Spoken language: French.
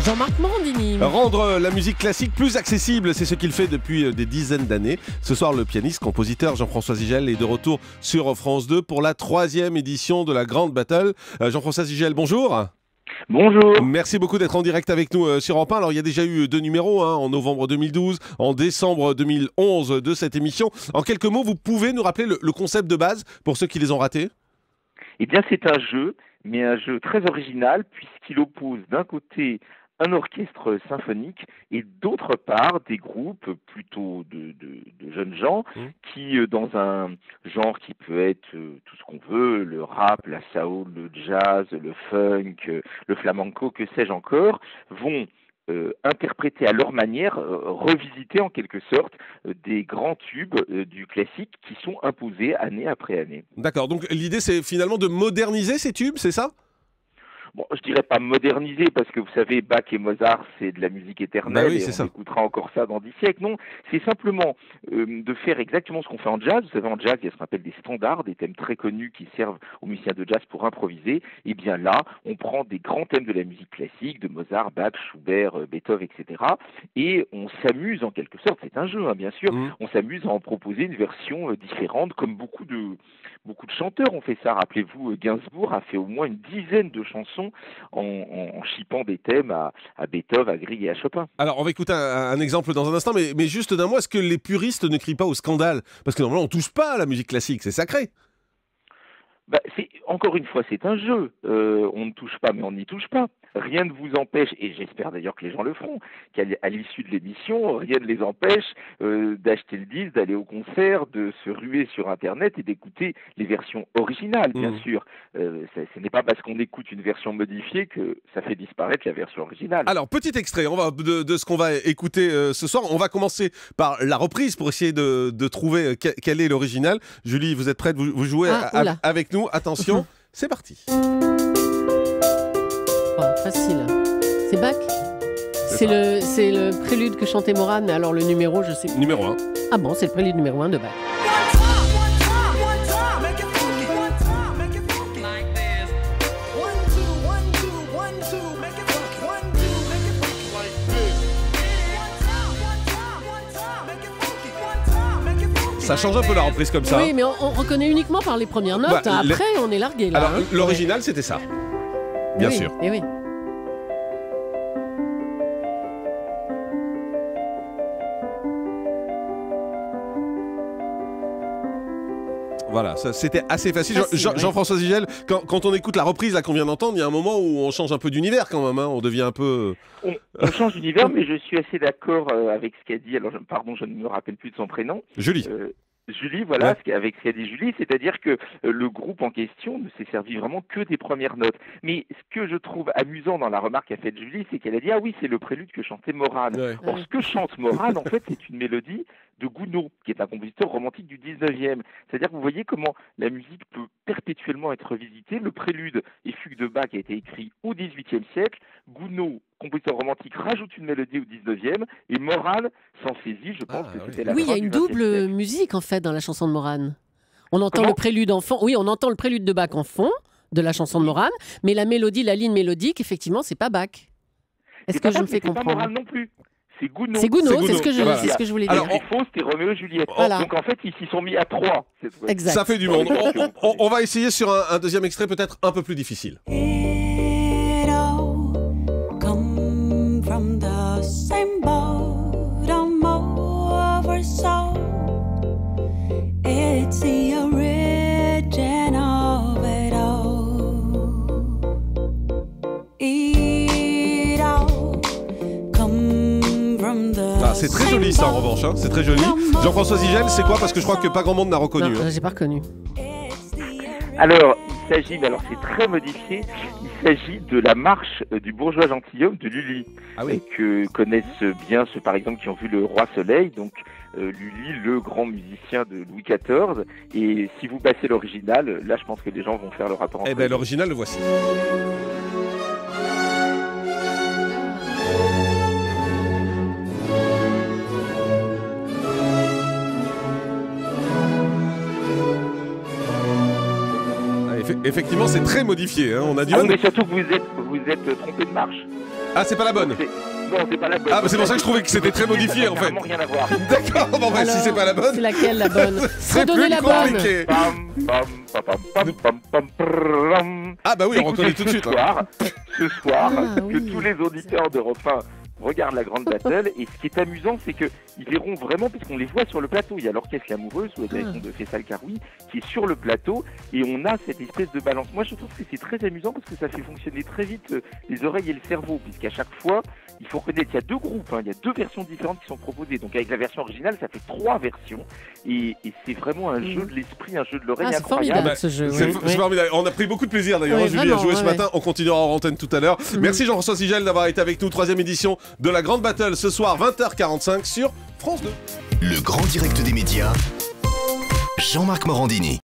Jean-Marc Morandini. Rendre la musique classique plus accessible, c'est ce qu'il fait depuis des dizaines d'années. Ce soir, le pianiste, compositeur Jean-François Zigel est de retour sur France 2 pour la 3e édition de la Grande Battle. Jean-François Zigel, bonjour. Bonjour. Merci beaucoup d'être en direct avec nous sur Europe 1. Alors, il y a déjà eu 2 numéros, en novembre 2012, en décembre 2011 de cette émission. En quelques mots, vous pouvez nous rappeler le concept de base pour ceux qui les ont ratés ? Eh bien, c'est un jeu, mais un jeu très original puisqu'il oppose d'un côté un orchestre symphonique et d'autre part des groupes plutôt de jeunes gens qui, dans un genre qui peut être tout ce qu'on veut, le rap, la soul, le jazz, le funk, le flamenco, que sais-je encore, vont interpréter à leur manière, revisiter en quelque sorte des grands tubes du classique qui sont imposés année après année. D'accord, donc l'idée c'est finalement de moderniser ces tubes, c'est ça ? Bon, je dirais pas moderniser parce que vous savez, Bach et Mozart, c'est de la musique éternelle oui, et on écoutera encore ça dans 10 siècles. Non, c'est simplement de faire exactement ce qu'on fait en jazz. Vous savez, en jazz, il y a ce qu'on appelle des standards, des thèmes très connus qui servent aux musiciens de jazz pour improviser. Et bien là, on prend des grands thèmes de la musique classique, de Mozart, Bach, Schubert, Beethoven, etc. Et on s'amuse en quelque sorte, c'est un jeu, bien sûr, on s'amuse à en proposer une version différente, comme beaucoup de chanteurs ont fait ça. Rappelez-vous, Gainsbourg a fait au moins une dizaine de chansons en chipant des thèmes à Beethoven, à Grieg et à Chopin. Alors, on va écouter un exemple dans un instant, mais juste d'un mot, est-ce que les puristes ne crient pas au scandale ? Parce que normalement, on ne touche pas à la musique classique, c'est sacré. Encore une fois, c'est un jeu. On ne touche pas, mais on n'y touche pas. Rien ne vous empêche, et j'espère d'ailleurs que les gens le feront, qu'à l'issue de l'émission, rien ne les empêche d'acheter le disque, d'aller au concert, de se ruer sur Internet et d'écouter les versions originales, bien sûr. Ce n'est pas parce qu'on écoute une version modifiée que ça fait disparaître la version originale. Alors, petit extrait de ce qu'on va écouter ce soir. On va commencer par la reprise pour essayer de trouver quel est l'original. Julie, vous êtes prête ? Vous jouez avec nous. Attention, c'est parti. Facile. C'est Bach ? C'est le prélude que chantait Morane, mais alors le numéro, je sais plus. Numéro 1. Ah bon, c'est le prélude numéro 1 de Bach. Ça change un peu la reprise comme ça. Oui, mais on reconnaît uniquement par les premières notes. Après, on est largué là. Alors, l'original, c'était ça. Bien sûr. Et oui. Voilà, c'était assez facile. Jean-François Zigel, quand on écoute la reprise là qu'on vient d'entendre, il y a un moment où on change un peu d'univers quand même, on devient un peu... On change d'univers, mais je suis assez d'accord avec ce qu'a dit, alors pardon, je ne me rappelle plus de son prénom. Julie. Julie, voilà, avec ce qu'a dit Julie, c'est-à-dire que le groupe en question ne s'est servi vraiment que des premières notes. Mais ce que je trouve amusant dans la remarque qu'a faite Julie, c'est qu'elle a dit « Ah oui, c'est le prélude que chantait Morane ». Or, ce que chante Morane, en fait, c'est une mélodie de Gounod, qui est un compositeur romantique du 19e. C'est-à-dire que vous voyez comment la musique peut perpétuellement être revisitée. Le prélude et fugue de Bach a été écrit au XVIIIe siècle. Gounod, compositeur romantique, rajoute une mélodie au 19e. Et Morane s'en saisit, je pense que c'était la fin du 20e siècle. Oui, il y a une double musique en fait dans la chanson de Morane. On entend le prélude en fond. Oui, on entend le prélude de Bach en fond de la chanson de Morane, mais la mélodie, la ligne mélodique, effectivement, c'est pas Bach. Est-ce que je me fais comprendre ? C'est pas Morane non plus. C'est Gounod. C'est ce que je voulais dire. Alors, il faut, c'était Roméo et Juliette. Voilà. Donc en fait, ils s'y sont mis à 3. Exact. Ça fait du monde. On va essayer sur un deuxième extrait peut-être un peu plus difficile. It all come from the same bottom of our soul. It's the origin of it all. It all come from the c'est très joli ça en revanche, c'est très joli. Jean-François Zigel, c'est quoi ? Parce que je crois que pas grand monde n'a reconnu. Non, j'ai pas reconnu. Alors, il s'agit, mais alors c'est très modifié, il s'agit de la marche du bourgeois gentilhomme de Lully, que connaissent bien ceux par exemple qui ont vu Le Roi Soleil, donc Lully, le grand musicien de Louis XIV, et si vous passez l'original, là je pense que les gens vont faire le rapport. Eh bien l'original le voici. Effectivement, c'est très modifié. Hein. On a du Ah, mal. mais surtout que vous êtes trompé de marche. Ah, c'est pas la bonne. Non, c'est pas la bonne. Ah, bah c'est pour ça que je trouvais que c'était très modifié en fait. Ça n'a rien à voir. D'accord, bon, bah, si Alors, c'est pas la bonne. C'est laquelle la bonne? C'est Redonnez plus la bonne. compliqué. Pam, pam, pam, pam, pam, pam, pam. Ah, bah oui, on reconnaît tout de suite. Hein. Ce soir, Ah, que oui. tous les auditeurs d'Europe 1 regardent la grande battle. Et ce qui est amusant, c'est qu'ils verront vraiment, puisqu'on les voit sur le plateau. Il y a l'orchestre L'Amoureuse sous la direction de Faisal Karoui qui est sur le plateau. Et on a cette espèce de balance. Moi, je trouve que c'est très amusant parce que ça fait fonctionner très vite les oreilles et le cerveau. Puisqu'à chaque fois, il faut reconnaître qu'il y a deux groupes, il y a deux versions différentes qui sont proposées. Donc avec la version originale, ça fait 3 versions. Et c'est vraiment un jeu de l'esprit, un jeu de l'oreille Ah, c'est incroyable. formidable ce jeu. C'est oui, c'est oui. formidable. On a pris beaucoup de plaisir d'ailleurs, Oui, hein, Julie, à vraiment, jouer ce ouais, matin. On continuera en antenne tout à l'heure. Merci Jean-François Sigel d'avoir été avec nous. 3e édition de la Grande Battle ce soir, 20h45 sur France 2. Le grand direct des médias, Jean-Marc Morandini.